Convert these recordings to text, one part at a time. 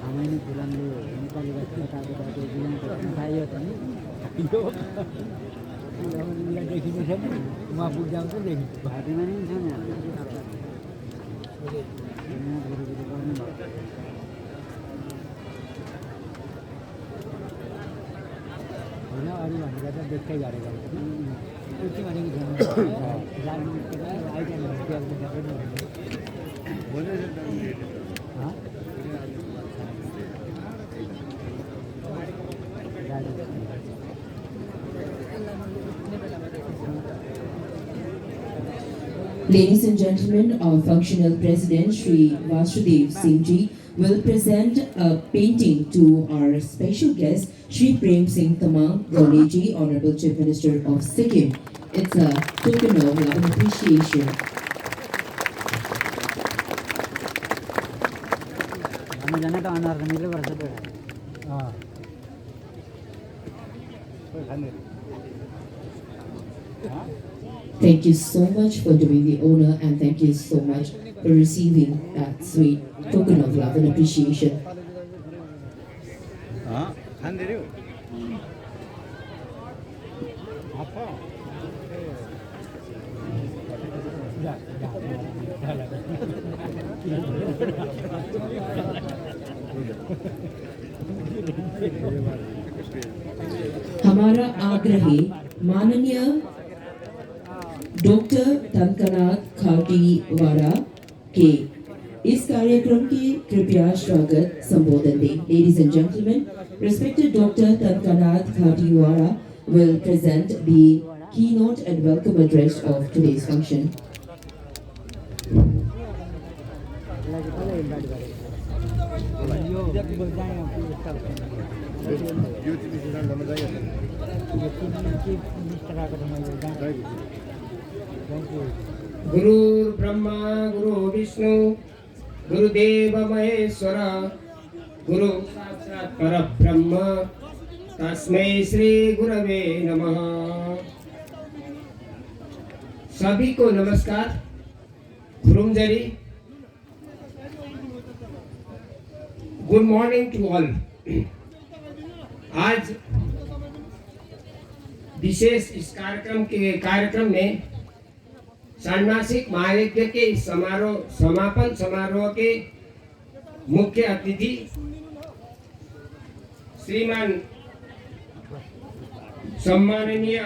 आमाले पुरानले नेपालीका केटाकेटाको जीवनको खाइयो पनि खाइयो उसलाई देखिने छ नि उहाँ बुझ्दाउ चाहिँ देखिन्छ भाटीमा नि छ नि गुरुजीले गर्नु भयो होइन अरू भनेर त देख्दै गरेको त्यो चाहिँ भनेको छैन जानु icon Ladies and gentlemen, our functional president Shri Vasudev Singh Ji will present a painting to our special guest Shri Prem Singh Tamang Gauri Ji, Honorable Chief Minister of Sikkim. It's a token of love and appreciation. हामी जाने त अनुहार त मिल्दै गर्छ त्यो Thank you so much for doing the honor and thank you so much for receiving that sweet token of love and appreciation. हमारा आग्रह है माननीय डॉक्टर तनकनाथ खाटीवाड़ा के इस कार्यक्रम के कृपया स्वागत संबोधन दें. Ladies and gentlemen, respected Dr. Tankanath Khatiwara will present the keynote and welcome address of today's function. गुरु ब्रह्मा गुरु विष्णु गुरुदेव महेश्वर गुरु साक्षात् परब्रह्म तस्मै श्री गुरवे नमः. सभी को नमस्कार. खुरुमजरी. Good morning to all. आज विशेष इस कार्यक्रम में षाण्मासिक महायज्ञ के समापन समारोह के मुख्य अतिथि श्रीमान सम्माननीय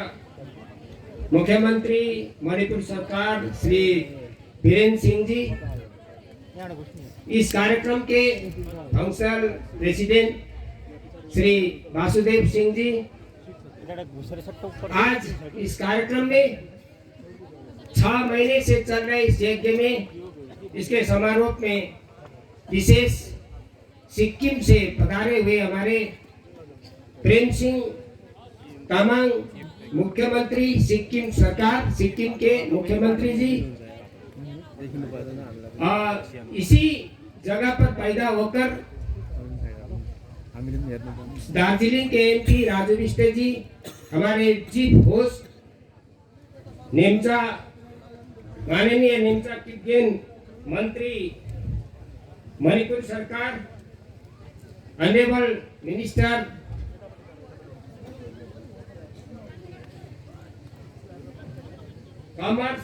मुख्यमंत्री मणिपुर सरकार श्री बीरेन्द्र सिंह जी, इस कार्यक्रम के फंक्शनल प्रेसिडेंट श्री वासुदेव सिंह जी, आज इस कार्यक्रम में 6 महीने से चल रहे इस यज्ञ में इसके समारोह में विशेष सिक्किम से पधारे हुए हमारे प्रेम सिंह तमांग मुख्यमंत्री सिक्किम सरकार, सिक्किम के मुख्यमंत्री जी, इसी जगह पर पैदा होकर दार्जिलिंग के एमपी राजू बिष्ट जी, हमारे चीफ होस्ट नेमचा माननीय नेमचा किपगेन मंत्री मणिपुर सरकार, ऑनरेबल मिनिस्टर कॉमर्स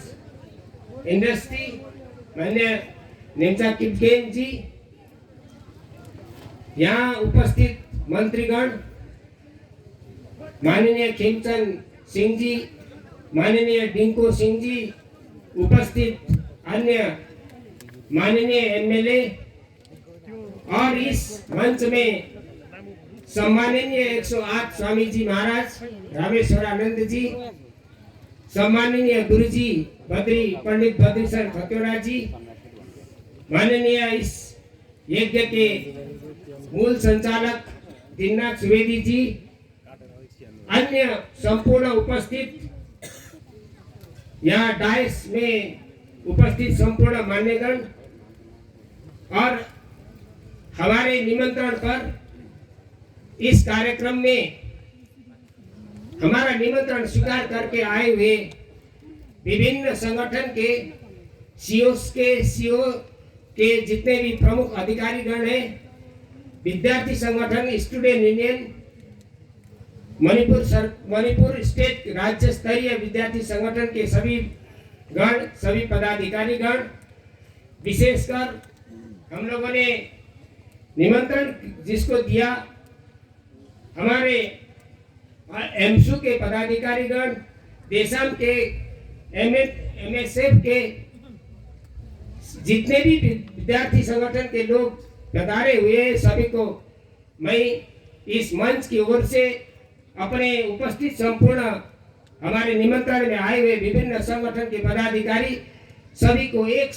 इंडस्ट्री माननीय नेमचा किपगेन जी, यहाँ उपस्थित मंत्रीगण माननीय खीमचंद सिंह जी, माननीय डिंको सिंह जी, उपस्थित अन्य माननीय एमएलए और इस मंच में सम्माननीय 108 स्वामी जी महाराज रामेश्वरानंद जी, सम्माननीय गुरुजी पंडित बद्रीशरण खतौड़ा जी, माननीय इस यज्ञ के मूल संचालक दीननाथ सुवेदी जी, अन्य संपूर्ण उपस्थित यहाँ डायस में उपस्थित संपूर्ण मान्यगण और हमारे निमंत्रण पर इस कार्यक्रम में हमारा निमंत्रण स्वीकार करके आए हुए विभिन्न संगठन के सीओ के जितने भी प्रमुख अधिकारीगण हैं, विद्यार्थी संगठन स्टूडेंट यूनियन मणिपुर स्टेट राज्य स्तरीय विद्यार्थी संगठन के सभी गण, सभी पदाधिकारी गण, विशेषकर हम लोगों ने निमंत्रण जिसको दिया, हमारे एमसू के पदाधिकारी गण, देशम के एमएसएफ के जितने भी विद्यार्थी संगठन के लोग पधारे हुए, सभी को मैं इस मंच की ओर से अपने उपस्थित संपूर्ण हमारे निमंत्रण में आए हुए विभिन्न संगठन के पदाधिकारी सभी को एक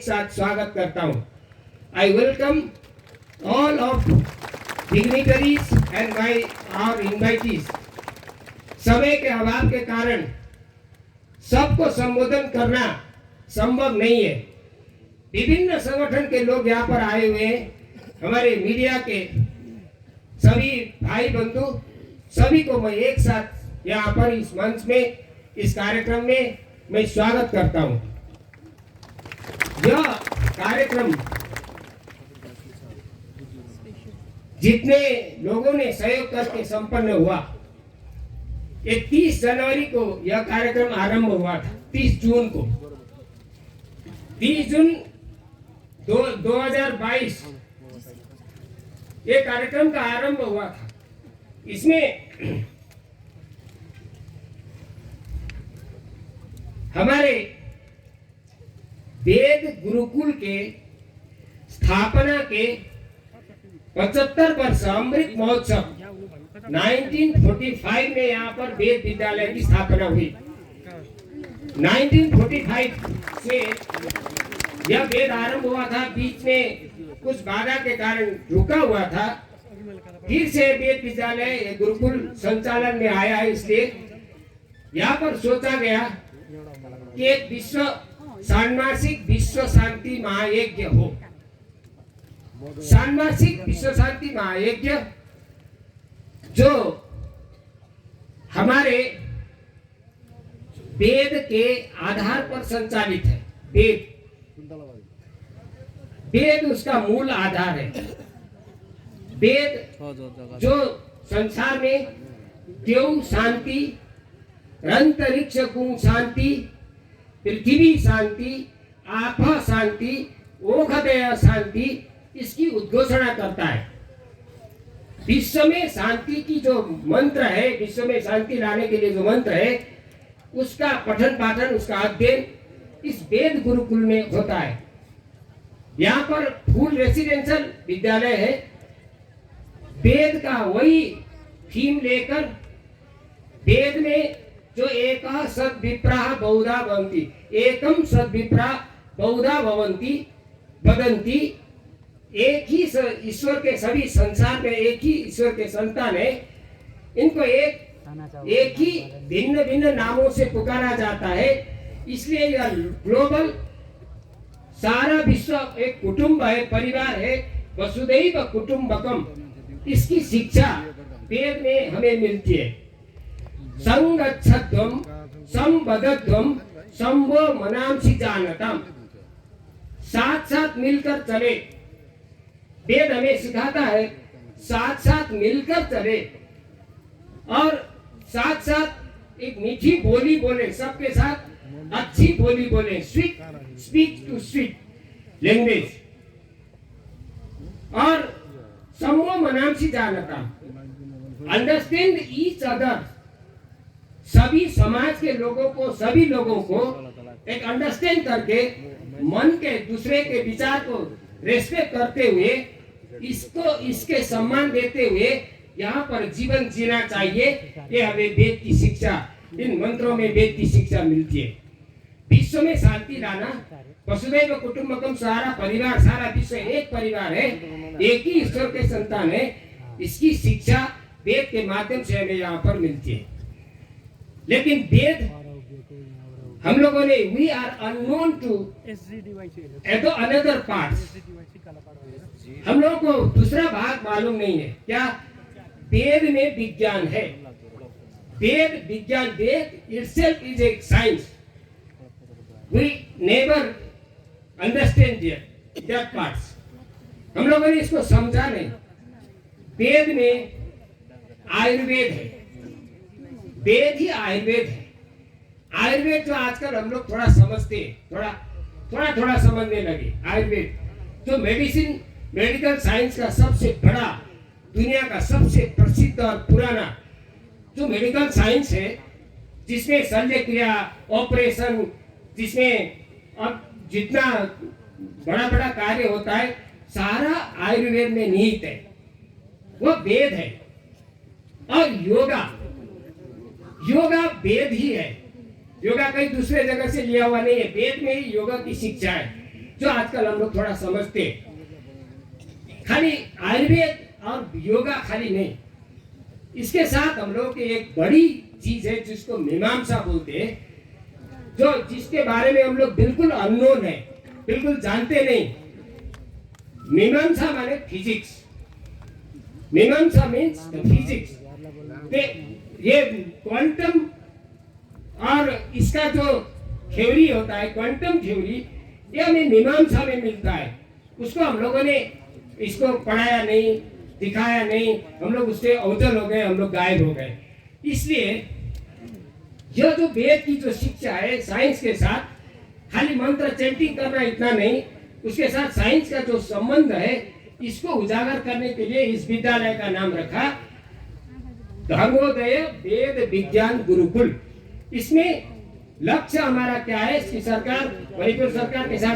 साथ स्वागत करता हूं। I welcome all of dignitaries and my our invitees. समय के अभाव के कारण सबको संबोधन करना संभव नहीं है। विभिन्न संगठन के लोग यहाँ पर आए हुए हैं, हमारे मीडिया के सभी भाई बंधु, सभी को मैं एक साथ यहाँ पर इस मंच में, इस कार्यक्रम में मैं स्वागत करता हूँ। यह कार्यक्रम जितने लोगों ने सहयोग करके संपन्न हुआ, ये 30 जनवरी को यह कार्यक्रम आरंभ हुआ था। 30 जून को, 30 जून 2022 ये कार्यक्रम का आरंभ हुआ था। इसमें हमारे वेद गुरुकुल के स्थापना के 75 वर्ष अमृत महोत्सव 1945 में यहाँ पर वेद विद्यालय की स्थापना हुई। 1945 से यह वेद आरंभ हुआ था, बीच में कुछ बाधा के कारण रुका हुआ था। फिर से वेद विद्यालय गुरुकुल संचालन में आया है, इसलिए यहाँ पर सोचा गया कि एक षाण्मासिक विश्व शांति महायज्ञ हो। षाण्मासिक विश्व शांति महायज्ञ जो हमारे वेद के आधार पर संचालित है। वेद उसका मूल आधार है। वेद जो संसार में देव शांति, अंतरिक्ष गुण शांति, पृथ्वी शांति, आप शांति, ओखदय शांति, इसकी उद्घोषणा करता है। विश्व में शांति की जो मंत्र है, विश्व में शांति लाने के लिए जो मंत्र है, उसका पठन पाठन, उसका अध्ययन इस वेद गुरुकुल में होता है। यहाँ पर फुल रेसिडेंशियल विद्यालय है। वेद का वही थीम लेकर वेद में जो एक सद्विप्राः बहुधा भवन्ति, एकम सद्विप्राः बहुधा भवन्ति वदन्ति, एक ही ईश्वर के, सभी संसार में एक ही ईश्वर के संतान है। इनको एक ही भिन्न भिन्न नामों से पुकारा जाता है। इसलिए यह ग्लोबल सारा विश्व एक कुटुंब है, परिवार है। वसुदैव कुटुंबकम, इसकी शिक्षा वेद में हमें मिलती है। संगच्छध्वम संवदध्वम संभो मनांसि जानतम, साथ साथ मिलकर चले। वेद हमें सिखाता है साथ साथ मिलकर चले और साथ साथ एक मीठी बोली बोले, सबके साथ अच्छी बोली बोले, स्पीक टू स्वीट लैंग्वेज। और समूह मनांसि जानता, अंडरस्टैंड ईच अदर। सभी समाज के लोगों को, सभी लोगों को एक अंडरस्टैंड करके, मन के दूसरे के विचार को रेस्पेक्ट करते हुए, इसको इसके सम्मान देते हुए यहाँ पर जीवन जीना चाहिए। ये हमें वेद की शिक्षा, इन मंत्रों में वेद की शिक्षा मिलती है। विश्व में शांति लाना, वसुदैव कुटुंबकम, सारा परिवार, सारा विश्व एक परिवार है, एक ही ईश्वर के संतान है। इसकी शिक्षा वेद के माध्यम से हमें यहाँ पर मिलती है। लेकिन वेद हम लोगों ने, we are unknown to another parts, हम लोगों को दूसरा भाग मालूम नहीं है। क्या? वेद में विज्ञान है। वेद विज्ञान, वेद itself is a science. We never understand that parts. हम लोगों ने इसको समझा नहीं। वेद में आयुर्वेद है, वेद ही आयुर्वेद है। आयुर्वेद जो आजकल हम लोग थोड़ा समझते हैं, थोड़ा समझने लगे। आयुर्वेद जो मेडिकल साइंस का सबसे बड़ा, दुनिया का सबसे प्रसिद्ध और पुराना जो मेडिकल साइंस है, जिसमें शल्य क्रिया, ऑपरेशन, जिसमें अब जितना बड़ा कार्य होता है सारा आयुर्वेद में निहित है, वो वेद है। और योगा वेद ही है। योगा कहीं दूसरे जगह से लिया हुआ नहीं है, वेद में ही योगा की शिक्षा है, जो आजकल हम लोग थोड़ा समझते हैं। खाली आयुर्वेद और योगा खाली नहीं, इसके साथ हम लोग की एक बड़ी चीज है जिसको मीमांसा बोलते हैं, जो जिसके बारे में हम लोग बिल्कुल अननोन है, बिल्कुल जानते नहीं। मीमांसा माने फिजिक्स, मीमांसा मीन्स फिजिक्स। ये क्वांटम और इसका जो थ्योरी होता है, क्वांटम थ्योरी, ये हमें मीमांसा में मिलता है। उसको हम लोगों ने इसको पढ़ाया नहीं, दिखाया नहीं, हम लोग उससे अवजल हो गए, हम लोग गायब हो गए। इसलिए यह जो वेद की जो शिक्षा है, साइंस के साथ खाली मंत्र चैंटिंग करना इतना नहीं, उसके साथ साइंस का जो संबंध है, इसको उजागर करने के लिए इस विद्यालय का नाम रखा धर्मोदय वेद विज्ञान गुरुकुल। इसमें लक्ष्य हमारा क्या है कि सरकार, मणिपुर सरकार के साथ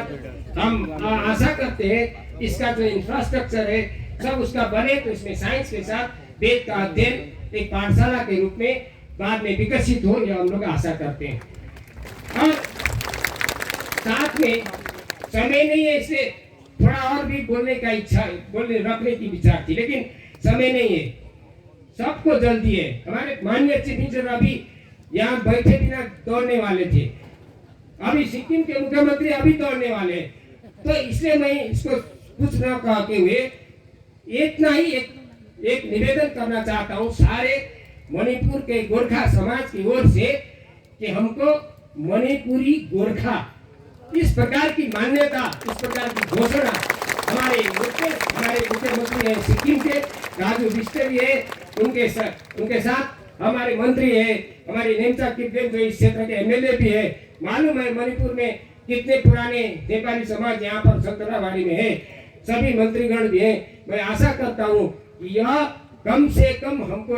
हम आशा करते हैं इसका जो इंफ्रास्ट्रक्चर है सब उसका बने, तो इसमें साइंस के साथ वेद का अध्ययन एक पाठशाला के रूप में बाद में विकसित हो, यह हम लोग आशा करते हैं। और साथ में समय नहीं है, इसलिए थोड़ा और भी बोलने का इच्छा, बोलने रखने की विचार थी, लेकिन समय नहीं है, सबको जल्दी है। हमारे माननीय चीफ मिनिस्टर अभी यहाँ बैठे बिना दौड़ने वाले थे, अभी सिक्किम के मुख्यमंत्री अभी दौड़ने वाले, तो इसलिए मैं इसको कुछ न कहते हुए इतना ही एक निवेदन करना चाहता हूँ सारे मणिपुर के गोरखा समाज की ओर से कि हमको मणिपुरी गोरखा इस प्रकार की मान्यता, इस प्रकार की घोषणा हमारे मुख्यमंत्री है सिक्किम के राजू बिष्ट भी है, उनके साथ हमारे मंत्री है, हमारे नेमचा किपदेव जो इस क्षेत्र के एमएलए भी है। मालूम है मणिपुर में कितने पुराने नेपाली समाज यहाँ पर संतराबाड़ी में है, सभी मंत्रीगण भी हैं। मैं आशा करता हूँ कि यह कम से कम हमको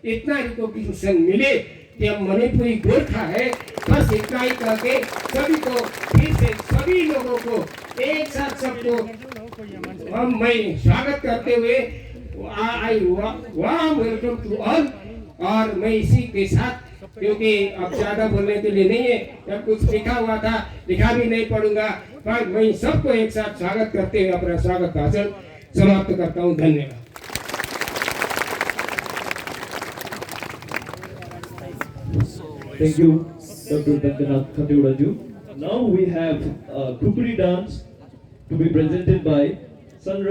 इतना रिकॉग्निशन मिले कि हम मणिपुरी गोरखा है। बस इतना ही करके सभी को फिर से सभी लोगों को एक साथ सबको मैं स्वागत करते हुए आई वार्म वेलकम टू ऑल। और मैं इसी के साथ, क्योंकि अब ज्यादा बोलने के लिए नहीं है, जब कुछ लिखा हुआ था लिखा भी नहीं पढ़ूंगा, पर मैं सबको एक साथ स्वागत करते हुए अपना स्वागत भाषण समाप्त करता हूँ। धन्यवाद। Thank you, Dr. Dandanath Khateuraju. Now we have a kukri dance to be presented by Sunrise